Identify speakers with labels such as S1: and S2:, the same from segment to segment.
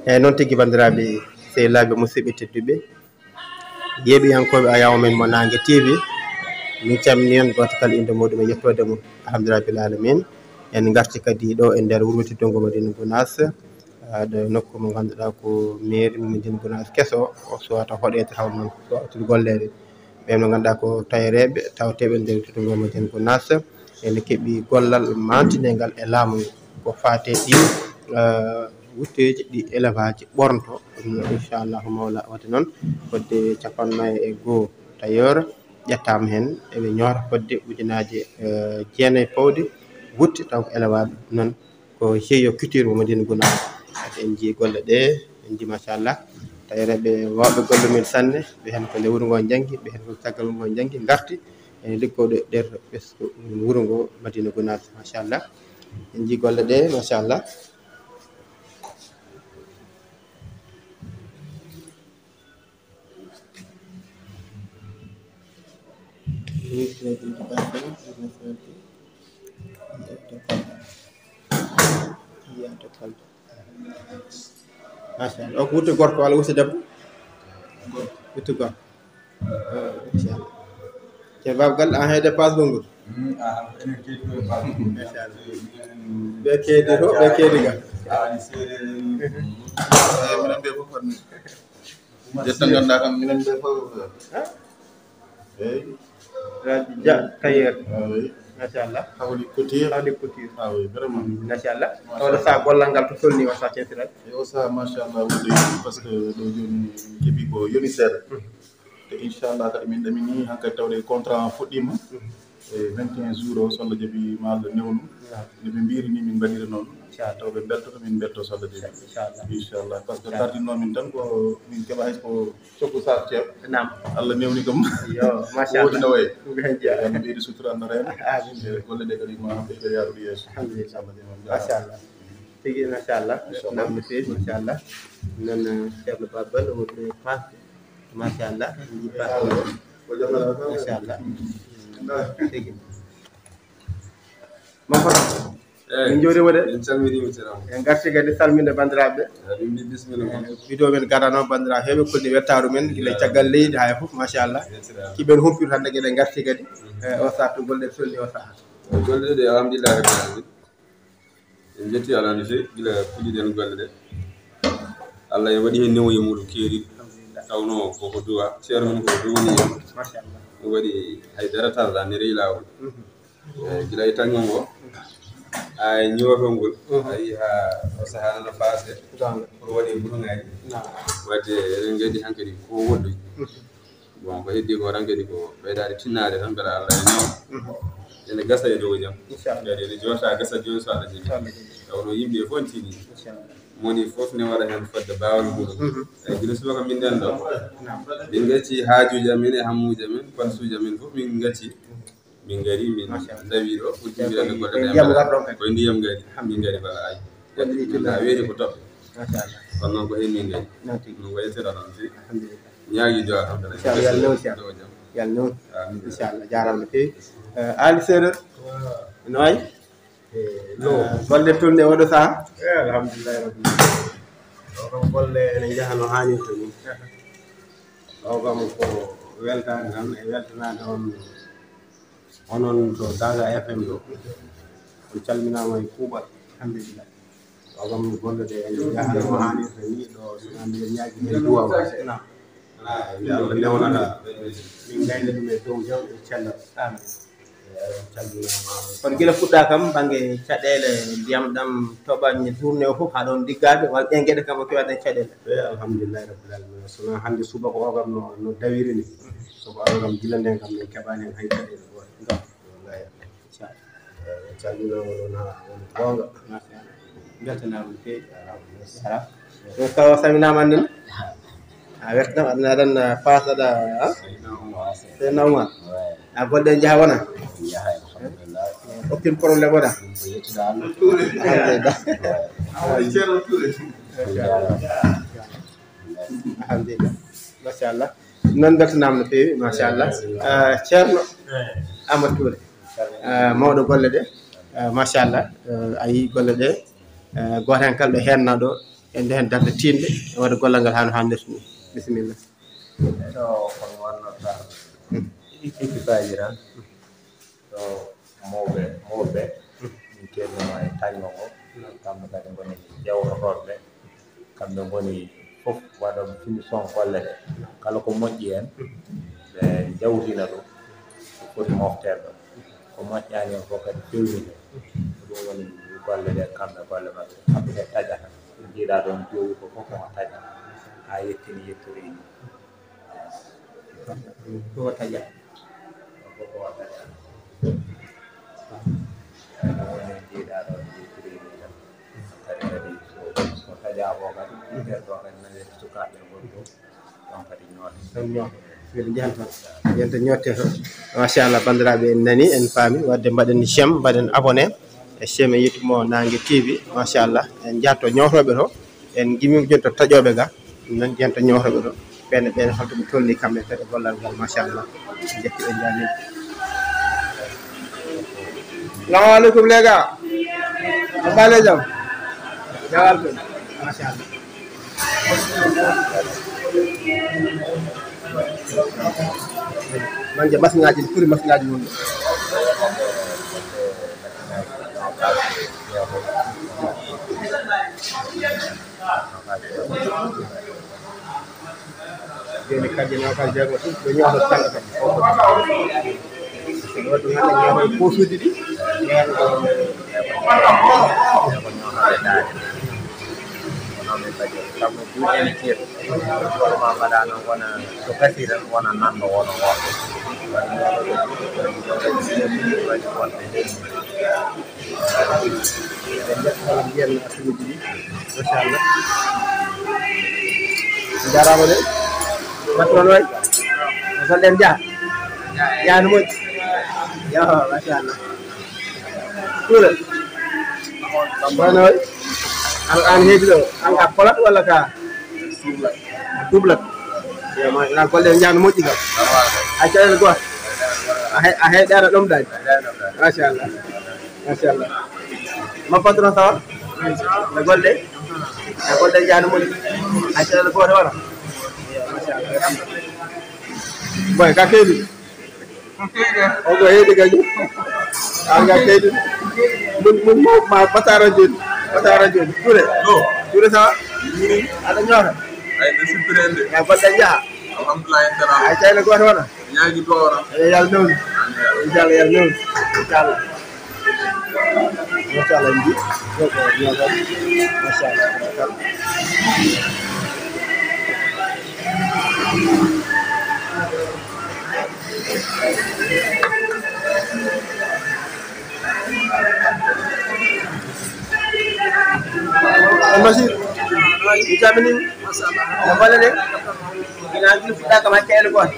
S1: eyyi noon tigui bandiraɓe sehilaɓe musidɓe tedduɓe yeeɓiyankoɓe ayaw men mo Nangue TV min calmini on goto kala inde muɗum e yettode mum alhamdulillahi rabbil alamin en garti kadi ɗo e nder wuuro Tiddogo Madina Gounass ɗo nokku mo ganduɗa ko mairie Madina Gounass kesso o sowata hoɗede taw noon sowatoɓe gollede ɓen ɓe ganduɗa ko tayereɓe tawateɓe nder Tiddogo Madina Gounass ene keeɓi gollal mantinegal e laamu ko fate ɗi wutteji ɗi élevage ɓornoto inchallahu mawla wade noon fodde 51 tailleur ƴettama hen eɓe ñoota fodde ujunaje 9 pawɗe wutte taw ko élevage noon ko GIE culture mo Madina Gounass kadi en jii golle ɗe en jii machallah tayereɓe wawɓe golle mumen sanne ɓe hen ko nde wuuro ngo janggi ɓe hen ko caggal wuuro ngo janggi garti ene liggoɗo e nder ɓesgu wuuro ngo Madina Gounass machallah en jii golle ɗe machallah machallah o ko wutte gorko walla wutte debbo wutte gorko inchallah ceerno Baba Galle an hedde passe ngol ɓe keedi to ɓe keedi ga minen ɓe fof jetta ganduɗa kam minen ɓe fof Dia tailleur machallah hawli couture vraiment machallah tawde sa gollal ngal to tolni o sa teftirat e o sa machallah wonde par ce que ɗo joni keeɓi ko yoni seeɗa te inchallah kadi min ɗamini hankkadi tawde contrat fuɗɗima e 21 jours o so Allah jaaɓi ma Allah newnu nde ɓe mbiri ni min mbaɗira noon tawɓe beltoto min betto so Allah jaaɓi inchallah par ce que tardinnomin tan ko min keeɓa hayko cokku sac ceeb nam Allah newni kam yo machallah wodi no wayi en ɓeydi sutura Allah reena golle ɗe kadi ma ɓeydo yaarude yeeso alhamdulillah machallah tigi machallah namde feewi machallah non ceerno Baba Galle woni pasde machallah ji pasde machallah tigi mafoto min jooɗima de en calminima ceerno en garti kadi salminde bandiraɓe min mbi bisimilla vidéo men gadano bandiraɓe heeɓe kolli wettaru men gila caggal leydi hay foof machallah kiɓen humpito hande gueɗe garti kadi o saaha to golle tolni o saaha golle ɗe alhamdulillah rabbil alamin en jetti Allah no fewi gila puɗɗiɗen golle ɗe Allah e waɗi hen newoye muɗum keeriɗo tawno koko duwa ceerno men koko duwani en machallah o waɗi haydara tarda ne rewi lawol gila e tangol ngo ay ñootol ngol ayi ha o saaha nana paase pour waɗe ɓuruŋaji wadde eɗen gandi hankkadi ko woɗɗoy bon ko heddi ko tan kadi ko ɓeydade tinnade tan beela Allah e newo ene gasa e dow jaam kadi ene jota gasa joni so Allah jaaɓi tawno yimɓe fof tini moni fof ne waɗa hen fodde bawal muɗum eyi gila subaka min nden ɗo min gacci haajuji amen e hammuji amen pansuji amen fof min gacci min gari min dawi ɗo ɓurtimbirande golle ɗe koye ndiyam gari min gari bala ay ha weeri ko toɓɓe kono noon ko hen min gari ɗum ko yettira noon fi ñaagui do alhamdulillah yal noon inchallah jarama no fewi Ali Seeɗer no wayi golle tolni oɗo saaha alhamdulillahi rabbil alamin o kam golle ene jaaha no hannirta ni o kam ko weltade tan e weltanade on onon to Daga FM ɗo on calminama e kuuɓal alhamdulillah o kam golle ɗe ene jaaha no hannirta ni ɗo sonande ñaagui hen duwaw ala Allah newnata min gayna ɗum e dow jawɗe cellal amin kono gila fuɗɗa kam banggue caɗele ndiyam ɗam toɓañe tourné o foof haɗon diggade walla ɗen gueɗe kam o kewaɗen caɗele alhamdulillahi rabbil alamin sono hande subaka o kam no dawiri ni soko aɗo kam gila nden kam min keɓani hen hay caɗele goto wallahi inchallah calminama noon ha woni gonga beltanama no fewi ala ɗum kaw saminama andina a wertanama aɗana aɗana pasaɗa Seydina Oumar a golle jaaha wona aucun probléme waɗa alhamdulillah machallah noon beltanama no fewi machallah ceerno Amadou Touré mawɗo golle ɗe machallah a yii golle ɗe goto hen kala ɗo henna ɗo en den darde tinde wada gollal ngal hano hannirta ni bisimilla
S2: to kon wonnata équipage tan to mawɓe min keednoma e taño o kamɓe kadi ngoni jawrotoɓe kamɓe ngoni fof waɗoɓe finition golle ɗe kala ko moƴƴi hen ɓe jawtina ɗum foti mofteɗo ko moƴƴani hen fof kadi fewmine ɗum woni golle ɗe kamɓe golle maɓɓe kamɓe ɓe taƴata jiiɗa ɗon jooɗi ko fof koko taƴa ha yettini yettoriji
S1: koko taƴa
S2: koko taƴa woni jiiɗa ɗon yettoriji tan kadi kadi so taƴa ko kadi nder ɗo kadi nane sukaɓe ngoni ɗo ɗon kadi ñoote
S1: mbiɗa jahantoon yenta ñotte to machallah bandiraɓe en nani en paami wadde mbaɗen j'aime mbaɗen abonné e chaine yettumo Nangue TV machallah en jatto ñowtoɓe to en gimimi joni to taƴoɓe ga nan jenta ñowtoɓe to ɓen holto ɓe tolni kamɓe kadi gollal ngal machallah jetti ɓe jani salamu aleykum les gars a mbale jam jawal ton machallah manje masiŋaji ɗi ɓuri masiŋaji won ɗo joni kadi nokas jeego ɗum ɓe ñooto tanga kam waɗi hande ñooto posuji ɗi
S2: sabu duuɗi ceeɗu ma mbaɗano wona so gasi tan wona nanɗo wono woɗo waɗi wonɓe
S1: ɓe jettola mbiyen asuuji ɗi machallah jarama de patron way golɗen jaa yaano moƴƴi yo machallah ɓuura wano way an heedi ɗo an ka polat walla ka dublat na golle jaano moƴƴi kam a caɗele goto a heeɗano ɗomɗaji machallah ma patron sawa e golle jaano moƴƴi a caɗele goto wona machallah boy ka keedi o ko heedi kadi an ka keedi mun ma batara joni Touré sawa aɗa ñoota
S3: ay ɗo sippirende
S1: ya goɗɗen jaaha
S3: alhamdulillah en dara
S1: ay cayno goto wona
S3: ñaagi dowra
S1: yalla newni inchallah yalla newni inchallah machallah en ji koko ñootan machallah Masih, bisa mening, masalah. Boleh deh. Nanti sudah ke macam itu kan?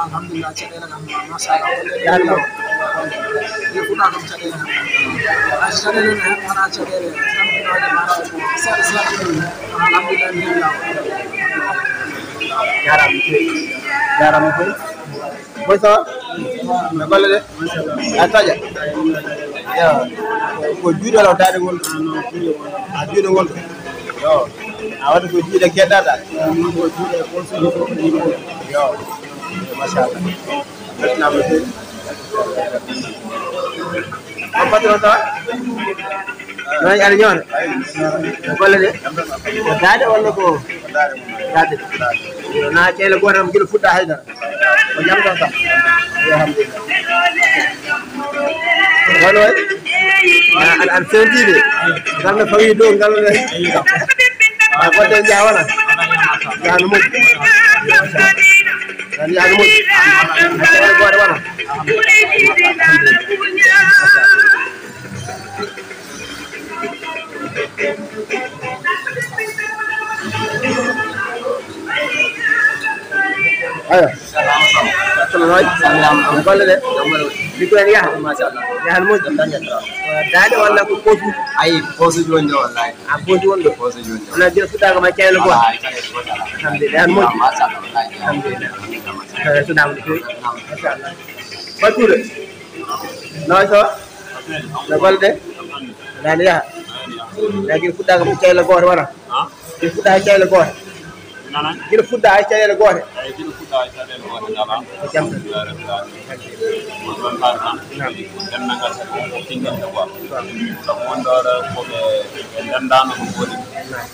S4: Alhamdulillah, cakap dengan masalah.
S1: Jangan mau.
S4: Dia pun akan cakap dengan. Cakap dengan mana cakap dengan. Alhamdulillah.
S1: Garam itu. Bisa? Boleh deh. Apa aja? Ya. Ko juuɗe law daade ngol a juuɗe ngol yo a waɗa ko juuɗe keɗɗaɗa ko juuɗe conseil fof yo machallah weltanama fewi on patron tawa noon aɗa ñoota golle ɗe ko daade walla ko daade yo na ceele goto kam guila fuɗɗa haydara ko jam tan kam yo alhamdulillah wano way an sentide ngal no fawi dow ngal a goɗɗen jawana yaano moƴƴi tan yaano moƴƴi a ceele goto wona ayo salamu golle ɗe liggo en yaha yahan moƴƴi daade walla ko posuji
S2: ayi posuji woni ɗo wallahi
S1: a posuji woni ɗo
S2: posuji woni ɗo
S1: wona jira fuɗɗaka ma ceele goto alhamdulillah yahan moƴƴi alhamdulillah sunama no fewi machallah battude noy so no golle ɗe dade yaha lagui fuɗɗaka ma ceele goto wona il fuɗɗa hay caɗele goote
S5: nana
S1: guila fuɗɗa hay caɗele goote
S5: ay jiɗo fuɗɗa e caɗele goote dala
S1: ko jam tan
S5: ɗon har tan dennagal ko tingante quoi sabu wonɗoɗo koɓe dendano ko goni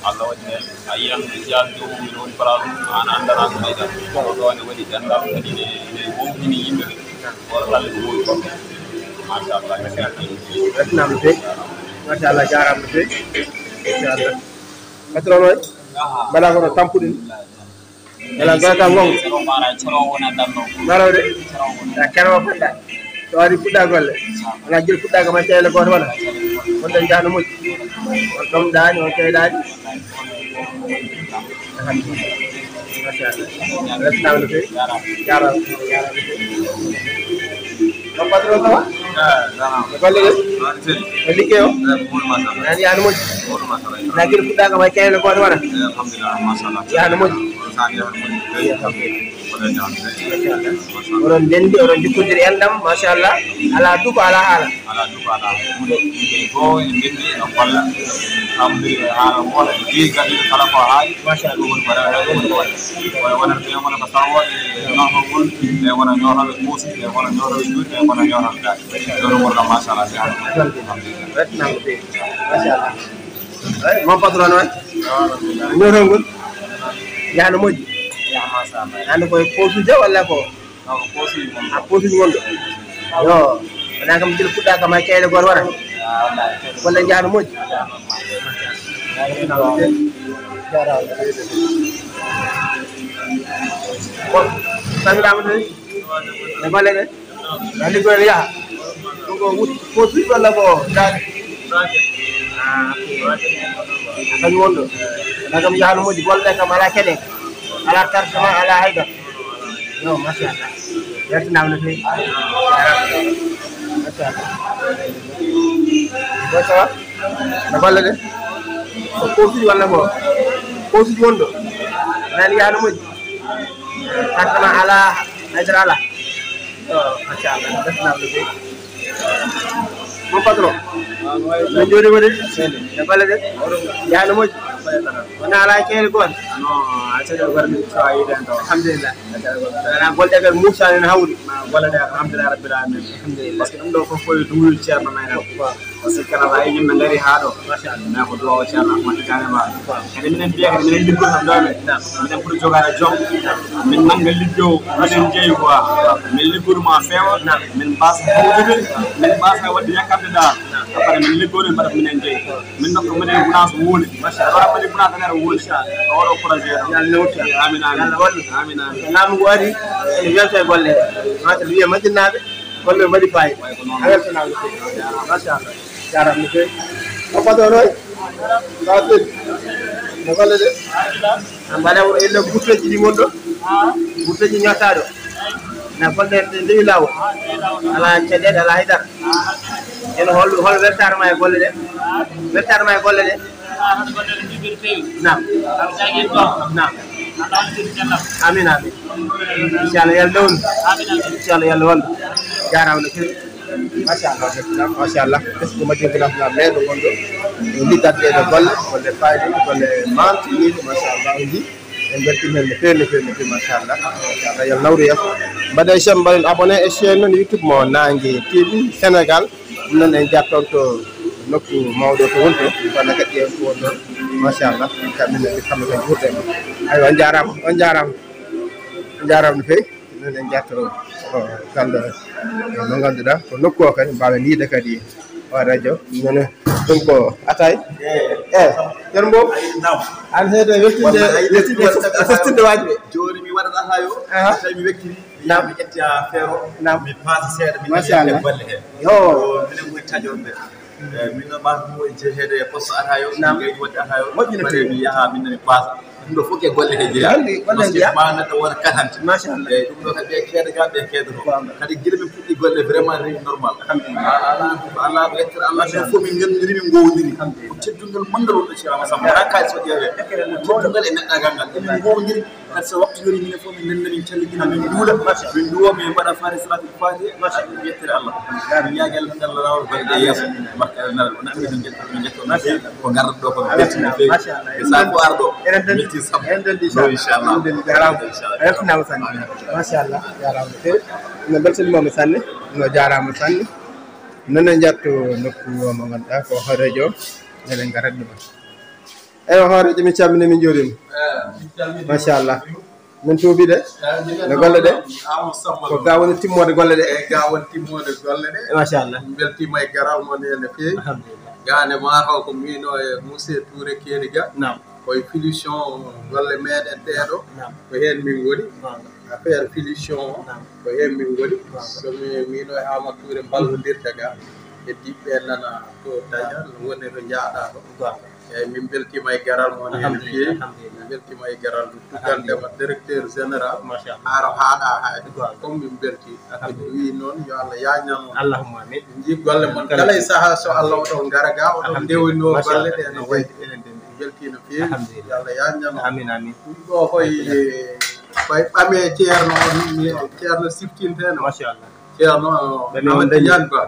S5: Allah waɗi hen a yiyan jal jomum ene woni place an andana ko ɓeyɗa ɗo ne waɗi dendal kadi ne wowtini yimɓeɓe oɗo talle ko wowi goɗɗo machallah
S1: resnama no fewi machallah jarama no fewi inchallah patron oy mbaɗa kono tampuɗe ni ela gata gonga marode a kerowo poɗɗa so wari fuɗɗa golle wona guila fuɗɗa kam a caɗele goto wona wonɗen jahno moƴƴi on tomɗani on keyɗani machallah resnama no fewi jarama no fewi non patron ça va no golle ɗe no ligguey o nani yahno moƴƴi wona guila fuɗɗa kam a caɗele goto wona yahno moƴƴi oɗon ndendi oɗon jikkodiri enɗam machallah ala duko ala haala
S5: ko en ndendi no golla hamdiri haala wona jeeyi gaɗiɗo kala ko haaɗi machallah ɗum woni ko rewa wonata ɓe wona ko tawoɓe ñootogol ɓe wona ñootoɓe kuusi ɓe wona ñootoɓe juuɗe ɓe wona ñootoɓe daaki ɗon wonno machallah si
S1: retnama ɓe machallah eyi mon patron noon ñootongol yahno moƴƴi hande koye posuji walla ko a posuji gonɗo yo wona kam guila fuɗɗa kam hay caɗele goto wona walla jahno moƴƴi bon samiɗama tani e golle ɗe a liggoyno yaaha ɗum ko posuji walla ko daade kañum wonɗo wona kam jahno moƴƴi golle ɗe kam ala keɗen ala tardement ala haydara yo machallah wertinama no fewi machallah ko sawa no golle ɗe ko posuji walla ko posuji wonɗo nani yahno moƴƴi tardement ala haydara ala yo machallah wertinama no fewi mon patron min jooɗima de no golle ɗe yahno moƴƴi wona ala caɗele gote
S2: caɗele gote min tawa yiiden ɗo
S1: alhamdulillah wona golɗe kadi mursani no hawri
S2: golle ɗe alhamdulillah rabbil alamin alhamdulillah par ce que ɗum ɗo fof koye duwil ceerno men o par ce que kala wawi yimɓe gaari ha ɗo machallah ko duwawo ceerno ahmad tidiane ba kadi minen mbiya kadi minen liggo tan ɗo men minen ɓuuri jogade joom min nangga liggo minen jeeyi quoi min liggoduma feewa min mbasa hawdude min mbasa wadde yakkande dal après min liggoɗo mbaɗa ko minen jeeyi min nokka minen gunaso wuuli machallah mbaɗi gunaso nere wuuli oɗo projet o
S1: yalla newti
S2: amin amin
S1: yalla wallu
S2: amin amin
S1: laamu ngu ari ene welta e golle he machallah wiye majjinnaɓe golle mbaɗi fayi a weltanama no fewi machallah jarama no fewi o padonoy sa seli no golle ɗe a mbaɗa ille gurteji ɗi gonɗo gurteji ñottaɗo na golle ɗe ndewi lawol ala caɗele ala haydara ene hol weltarema e golle ɗe weltarema e golle ɗe nam nam amin amin inchallah yalla dewnu inchallah yalla wallu jarama no fewi machallah ɓesgo majjirguinafna meɗo gonɗo liggatde ɗe golle fayde golle mante yiide machallah o ji en beltima hen no fewi no fewi no fewi machallah yalla nawru yeeso mbaɗe chaine mbaɗen abonné e chaine noon youtube mo Nangue TV Sénégal ɗum noon en jatton to nokku mawɗo to wonto kono kadi en ko wonɗo machallah kamɓe kamɓe kadi ɓurɗen aywa on jarama no fewi noon en jattoro kanda no ganduɗa ko nokku o kadi mbawen yiide kadi o radio noon ɗum ko atay ceerno Mbow an heede weltinde festinde waji ɓe
S3: joni mi waɗata hayo tawi mi wekkiri mi ƴetti a feero mi paasi seeɗa mi
S1: machallah
S3: golle he
S1: yo
S3: minen koye taƴorɓe min no mbasmi jeeheede e poste atayo gayni wadde atayo
S1: moƴƴino
S3: mi yaha min mi paasa ɗum ɗo fof ke golle he jeeya
S1: golle jeeya
S3: ma neɗɗo wona katante
S1: machallah
S3: eyyi ɗum ɗo kadi ɓe keedaga ɓe keedoto kadi guila min puɗɗi golle vraiment rewi normal ala lectere allah ɓe fof min gandiri min gowodiri ko teddungal manggal wonɗo ceerama samba wona kalis o ƴeewe teddungal e neɗɗagal ngal emin gowodiri so waktu yoni min fof min ndenna min calligina min duula min duwo min mbaɗa fare salatul fatiha min yettere Allah min ñaagi Allah tan Allah rawol balɗe yeeso barka nal on ammi min jetto ko garɗo ɗo ko bettino feewi e sa ko arɗo metti sabbo inchallah
S1: jarama sanne machallah jarama feewi no beltanimama sanne no jarama sanne noon en jatto nokku mo ganduɗa ko hoorejo eɗen garat ɗuma eyo hoorejo min calmini min jurima machallah min tuubi de no golle ɗe ko ga woni timmode golle ɗe
S3: ga woni timmode golle ɗe
S1: machallah
S3: min beltima e garal mon ene feewi gane mataw ko mino e monsieur Touré Kéri Ga koye finition golle meɗen ɗeɗo ko hen min woni affaire finition ko hen min woni somi mino e Amadou Touré ballodirta ga e diɓɓe nana to daña woni to jaaɗa ɗo eyyi min beltima e garal mon hen feewi min beltima e garal tuggandema directeur général haaro haaɗa hayde comme min belti mi wi noon yo Allah yañano
S1: allahumma amin
S3: ji golle mon kala e saaha so Allah oɗon gara ga oɗon ndewino golle ɗe no wayde beltino feewi yo Allah yañano
S1: amin amin
S3: ɗo koye koye ɓame ceerno ceerno siftinteno
S1: machallah
S3: ceerno Amadou Diane Ba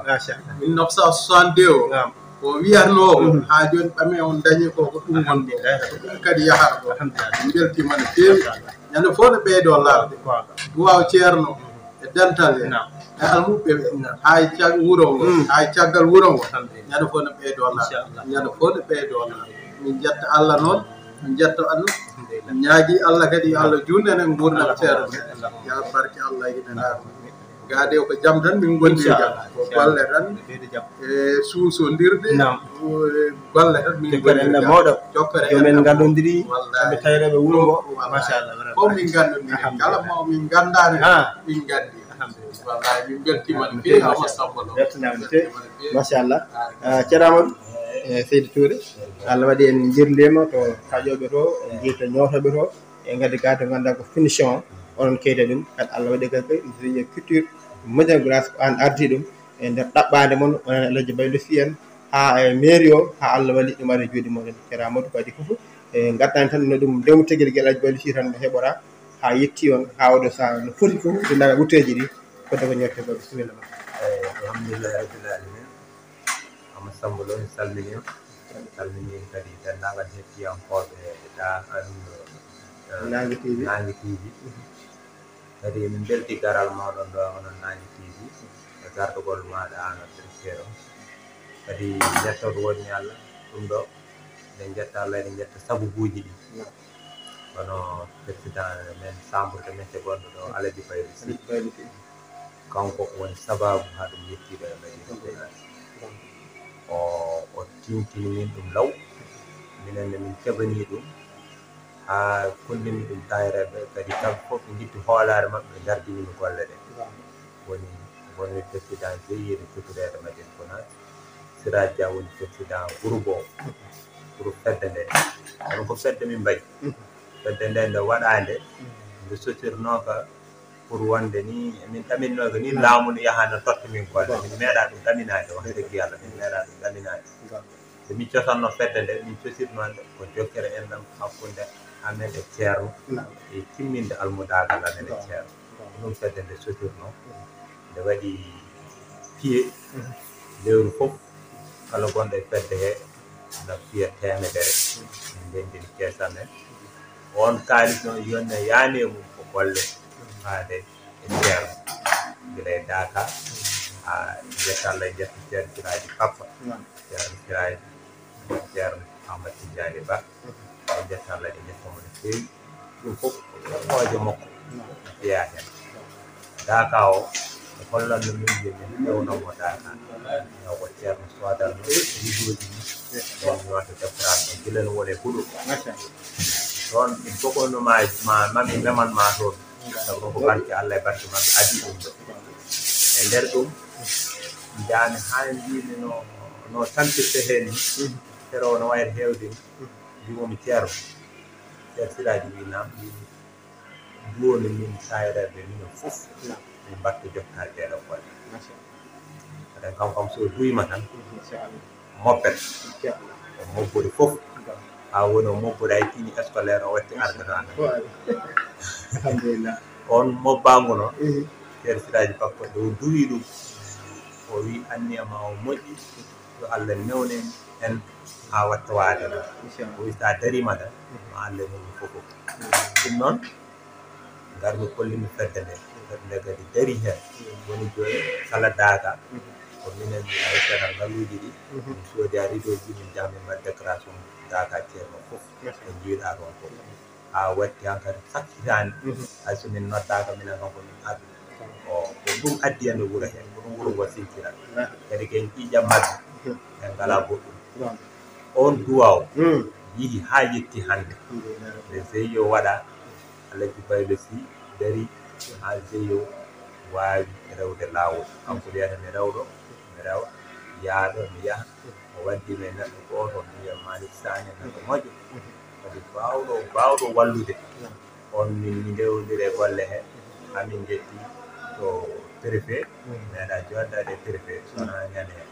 S3: 1962 o ko wiyatno ha joni ɓame on dañi koko ɗum wonde ɗum kadi yahata ɗo min beltima no feewi ñande fof no ɓeydo larde duwaw ceerno e dental e almuɓe ɓe hay wuuro ngo hay caggal wuuro ngo ñande fof no ɓeydo larde ñande fof no ɓeydo larde min jetta Allah noon min jetta Allah ñaagui Allah kadi yo Allah junde enen gurdam ceerno ya barke Allah yiɗenaa gaade ko jam tan min gondi jam ko golle tan e suusondirde golle tan min gondi
S1: mawɗo jomen gandodiri kamɓe tawreɓe wuuro ngo machallah
S3: fof min gandodiri kala mo min gandani min gandi wallahi min beltima no feewi ama sabbalo
S1: weltanama no feewi machallah ceerno Amadou Seydou Touré Allah waɗi en jirlima to kaƴoɓe to en jirta ñotoɓe to e gaddi ga to ganduɗa ko finition onon keyde ɗum kadi Allah waɗi kadi riñe culture moderne glace ko an ardi ɗum e nder ɗaɓɓade moon onen Alaji Baylo Sy en ha e mairie o ha Allah waɗi ɗum ari juuɗe moɗon ceerno Amadou ko waɗi foof e gaddani tan no ɗum ndewmo teguel guel Alaji Baylo Sy tan no heɓora ha yetti on ha oɗo saaha no foti foof ɗi daga wutteji ɗi fodde ko ñerte ko bisimilla ma
S2: alhamdulillah rabbil alamin ama sambolo mi salminima kadi dendagal hettiyankoɓe ɗa an
S1: Nangue TV
S2: kadi min belti garal mawɗon ɗo onon Nangue TV e gardugol maɗa an directeur o kadi jettoɗo woni Allah ɗum ɗo eɗen jetta Allah eɗen jetta sababuji ɗi kono président men chambre de métier gonɗo ɗo Alaji Baylo Sy kanko woni sababu ha ɗum yettiɗo e Médina o tintini min ɗum law minenne min keɓani ɗum ha kondimi ɗum tayreɓe kadi kamɓe fof ɓe jitti hoolare mabɓe ɓe gardinimi golle ɗe woni président GIE de culturede Médina Gounass Siraj Dia woni président groupe o groupe fedde nde kono ko fedde min mbayi fedde nde nde waɗande nde sotirnoka pour wonde ni min ɗaminnoga ni laamu no yahano totta min golle min meeɗa ɗum ɗaminade wax degui Allah min meeɗa ɗum ɗaminade so min cotanno fedde nde min cosirnoɗe ko jokkere enɗam hakkude amen e ceerno e timminde almudagal amen e ceerno ɗum fedde nde sotirno nde waɗi piye lewru fof kala gonɗo e fedde he na piya temedere min ndendini kees amen on kaalis noon yonne yaane mum ko golle haade e ceerno gila e Daka ha jetta Allah e jetta ceerno Siraji Papa ceerno Siraji ceerno Amadou Tidiane Ba e jetta Allah e jettamo no feewi ɗum fof hooje makko jeeya hen Daka o e hollanno min je min ƴewnomo Daka taw ko ceerno sodanno liggooji ni ɗon ñoto déplacé gila no wone huɗo ɗon ɗum fokono mami memanma toon sabu ko barke Allah e barke maɓɓe adi ɗum ɗo e nder ɗum jaami ha mbimi no tampirte hen ni pero no wayre hewde ni mbimomi ceerno Siraji winam duwoni min sayreɓe minen fof min mbatto jottade ɗeɗo golle aɗen kam so duyma tan mobbet o mobbude fof ha woni o mobbude hay fini scolaire o watti ardana
S1: alhamdulillah
S2: on mo bangono cer siraji pakko do duwi dum o wi anniyama o moƴƴi yo Allah newnen en ha watta waade o wi sa darimata ma Allah newni fofo ɗum noon garmi kollimi fedde nde kadi dari hen woni joni kala daaka ko minen mi aytana ngaluji ɗi mi soodi a ridoji min jami mbat déclaration daaka ceerno fof e jiiɗa ɗon fof ha watti hankadi sakkitani hay so min noddaka minen kanko min addu o ko ɗum addi ande wuuro hen ko ɗum wuuro ngo sinkira kadi ken ƴiƴam mabɓe en ngala goɗɗum on duwa o yihi ha yetti hande nde zeyo waɗa Alaji Baylo Sy dari ha zeyo wawi rewde lawol kanko wiyata mi rewɗo mi rewa yaaɗo mi yaha o waddi men neɗɗo goto wiya Malick Sagna neɗɗo moƴƴo kadi bawɗo wallude on min ndewdire golle he hamin jetti to préfet meeɗa joddade préfet sona ñande hen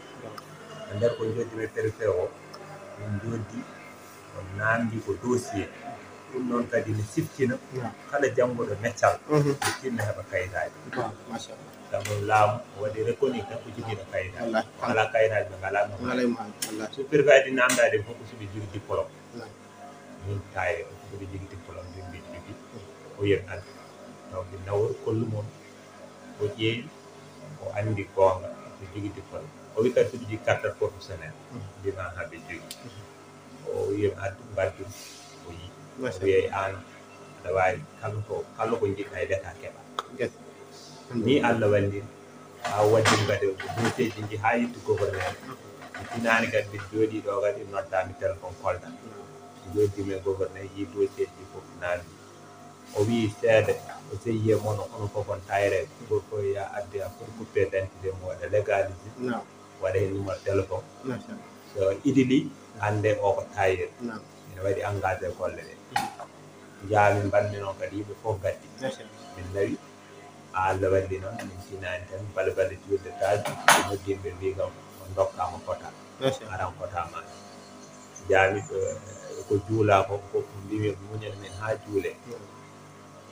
S2: e nder ko joddimi préfet o min joddi o namdi ko dossier ɗum noon kadi ne siftina kala janngoɗo meccal tinna heɓa kayitaji sabu laamu waɗi reconi tan ko jogiiɗo kayitaji ala kayitaji ɓe ngalano so préfet adi namdade fof ko soɓe jogui diplôme min taye soɓe jogui diplôme ɗum mbiɗi jogui o yen andi taw ɓe nawor kollumon o ƴeewi o andi gonga so jogui diplôme o wi kadi soɓe jogui carte professionnel mbima haɓe jogui o wiyami addu mbaddum o yii o wiyay an aɗa wawi kala ko jiɗɗa e deta keɓa ni Allah walli ha waddi kadi dossier ji ji ha yetti gouverneur tinani kadi mbiɗa jooɗi ɗo kadi noddami téléphone kolda joddimi e gouverneur yi dossier ji fof naami o wi seede o seyie mono onon fof on tayre gorko ya adde a foti coupé d'identité mo waɗa légalisé waɗa hen numéro téléphone so idili hande o ko tayir ene waɗi engagé golle ɗe jaami mbanmi noon kadi yimɓe fof gaddi min nawi Allah walli noon min tinani tan balbalde julde taji e noddimɓe mbi kam on dokkama kota aran kota ma jaami ko juula ko mbimi muñana min ha juule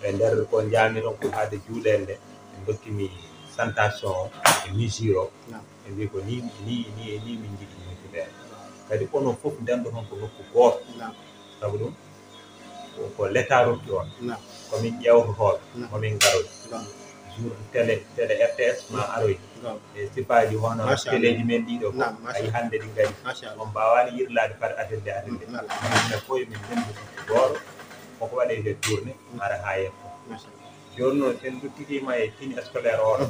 S2: e nder ko jaami ɗon ko haade juulel nde ɓe dokkimi santation e mesure o ɓe mbi ko ni min jiɗi misuɗen kadi onon fof ndendo ton ko nokku goto sabu ɗum ko l'état rokki on komin ƴewtotoɓe komin garoy jour télé RTS ma aroy e sifaji hono téléji men ɗiɗo fof ayi hande ɗi gari on mbawani yirlade par atelde min fof min ndendi goto koko waɗe tourné ara ha yetto joni noon sen duttitima e tini scolaire oɗo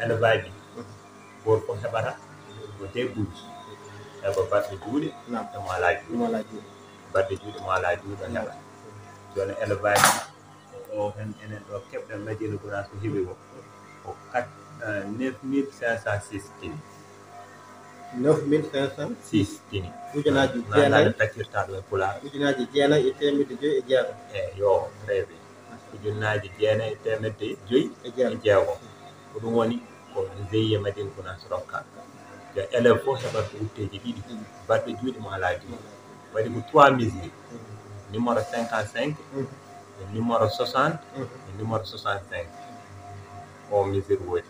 S2: élevage goto fof heɓata ko debbuji heɓa baɗɗo juuɗe emo ala juuɗe baɗɗo juuɗe mo ala juuɗe heɓa joni élevage o tan enen ɗo keɓɗen Madina Gounass ko heeɓi ko 9506 tini 9506 tini ujunaji jeenayi taccirta ɗo e pulaar ujunaji jeenayi e temedde joyyi e jeegom yo très bien ujunaji jeenayi e temedde joyyi e jeegom ko ɗum woni ko GIE Madina Gounass rokka yo élève fof heɓat ko wutteji ɗiɗi baɗɗo juuɗe mo ala juuɗe waɗi ko 3 mesures numéro 55 numéro 60 numéro 65 o mesure woodi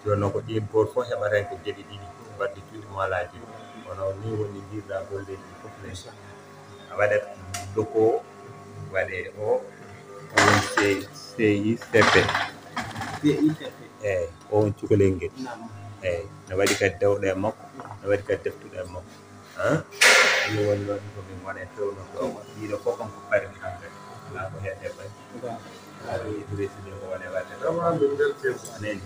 S2: joni noon ko ɗin goto fof heɓata hen ko geɗe ɗiɗi baɗɗo juuɗe mo ala juuɗe kono ni woni mbirɗa golleji ɗi fof ne a waɗat loko waɗe o on CICP eyyi o won cukalel ngel eyyi ne waɗi kadi dewɗo e makko ne waɗi kadi deftuɗo e makko ɗum woni noon komin wone fewno ɗo ɗiɗo fof kam ko parmi hande ala ko hedde ɓay aɗa Idrissa ɗi ko wone wadde anani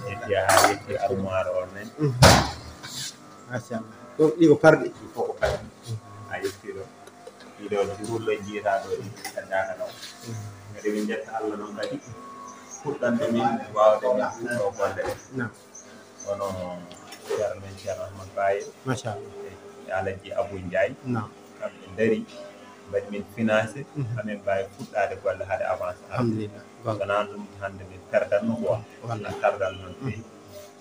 S2: yetti ha yetti armoire o nani machallah ɗum ɗi ko parɗi ɗi fof ko parɗi a yetti ɗo ɗiɗo durullo jiita ɗo ɗi addaka ɗo kadi min jetta Allah noon kadi fuɗɗande min wawde min ɗo golle ɗe kono ceerno men ceerno Ahmad Baye machallah e Alaji Abou Ndiaye kamɓe daari mbaɗi min financé amin mbawi fuɗɗade golle haade avancé alhamdulillah wona ɗum hande min perdanno quoi walla tardal noon fewi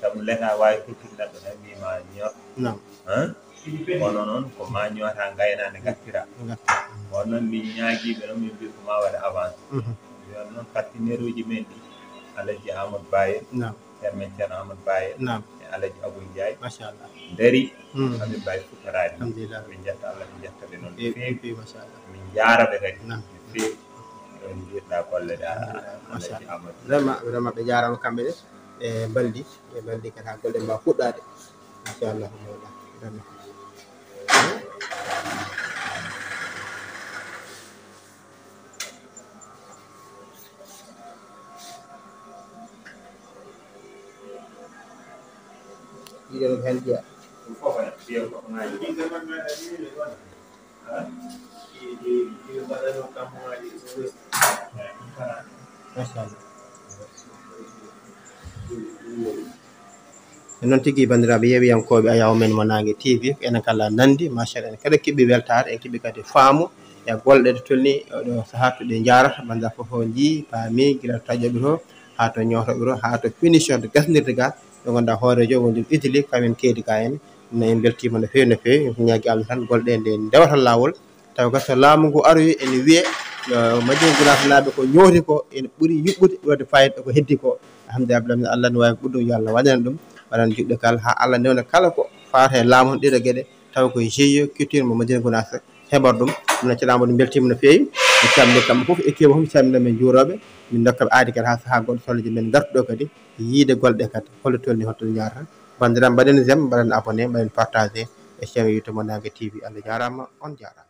S2: sabu l'état wawi tottude neɗɗo tan wima ñor kono noon ko ma ñoota gaynade gattira on noon min ñaaguiɓe noon min mbi ko ma waɗa avance yon noon partenaire uji men ɗi Alaji Amadou Baye ceerno men ceerno Amadou Baye e Alaji Abou Ndiaye machallah dari amin mbawi futorade min jetta Allah min jetta ɓe noon feewi machallah min jaaraɓe kadi no feewi on jiɗɗa golle ɗa Alaji Amadou
S1: vraiment ɓe jarama kamɓe ɗe e baldi kadi ha golle mbawa fuɗɗade machallah vraiment Ido hen dia. Non tigi bandiraɓe yewiyankoɓe Ayaw men mo Nangue TV enen kala nandi machallah kada kibbe weltare en kibbe kadi faamu e golɗe de tolni ɗo sahatu de jarata banda fofo ji paami gila tajoɓe to ha to ñotoɓe to ha to finition de gasnirde ga ɗo gonda hoorejo wonde Italie kamen keedi ka en no en beltima no fewi ñaagui Allah tan golɗe nde dewata lawol taw gaso laamu ngu aroyi ene wiye Madina Gounass naaɓe ko ñooti ko ene ɓuuri yuɓɓude wadde fayida ko heddi ko alhamdulillah Allah no wawi ɓuɗɗum yo Allah waɗana ɗum waɗan juɗɗe kala ha Allah newna kala ko fata e laamu ɗiɗo gueɗe taw koye GIE culture mo Madina Gounass heɓor ɗum ɗum calama ɗum beltima no fewi mi calmini kamɓe foof équipe foof mi calmina men juuroɓe min dokkaɓe aadi kadi ha saaha goɗɗo solleji men gartuɗo kadi yiide golɗe kadi holto tolni holto jarata bandiraɓe mbaɗen j'aime mbaɗen abonné mbaɗen partagé e chaîne YouTube mo Nangue TV Allah jarama on jarama